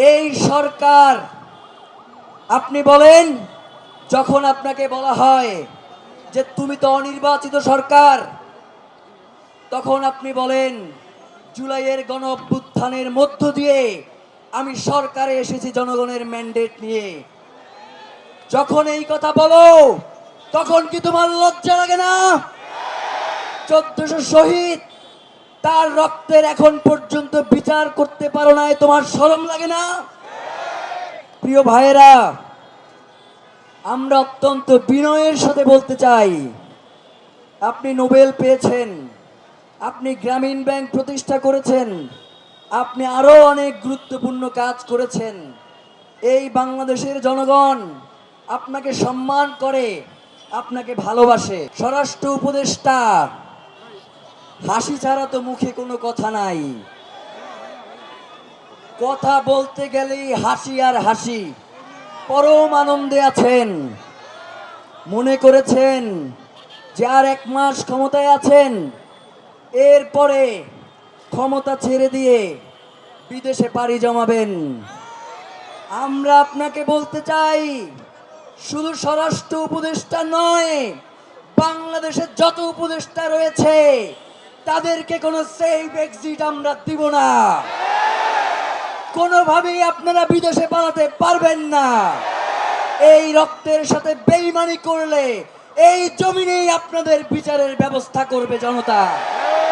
এই সরকার, আপনি বলেন, যখন আপনাকে বলা হয় যে তুমি তো অনির্বাচিত সরকার, তখন আপনি বলেন জুলাইয়ের গণ অভ্যুত্থানের মধ্য দিয়ে আমি সরকারে এসেছি জনগণের ম্যান্ডেট নিয়ে। যখন এই কথা বলো তখন কি তোমার লজ্জা লাগে না? 1400 শহীদ, তার রক্তের এখন পর্যন্ত বিচার করতে পারো না, তোমার শরম লাগে না? প্রিয় ভাইয়েরা, আমরা অত্যন্ত বিনয়ের সাথে বলতে চাই, আপনি নোবেল পেয়েছেন, আপনি গ্রামীণ ব্যাংক প্রতিষ্ঠা করেছেন, আপনি আরো অনেক গুরুত্বপূর্ণ কাজ করেছেন। এই বাংলাদেশের জনগণ আপনাকে সম্মান করে, আপনাকে ভালোবাসে। স্বরাষ্ট্র উপদেষ্টা, হাসি ছাড়া তো মুখে কোনো কথা নাই, কথা বলতে গেলেই হাসি আর হাসি। পরম আনন্দে আছেন, মনে করেছেন যে আর 1 মাস ক্ষমতায় আছেন, এরপরে ক্ষমতা ছেড়ে দিয়ে বিদেশে পাড়ি জমাবেন। আমরা আপনাকে বলতে চাই, শুধু স্বরাষ্ট্র উপদেষ্টা নয়, বাংলাদেশের যত উপদেষ্টা রয়েছে তাদেরকে কোনো সেফ এক্সিট আমরা দিব না। কোনোভাবেই আপনারা বিদেশে পালাতে পারবেন না। এই রক্তের সাথে বেইমানি করলে এই জমিনেই আপনাদের বিচারের ব্যবস্থা করবে জনতা।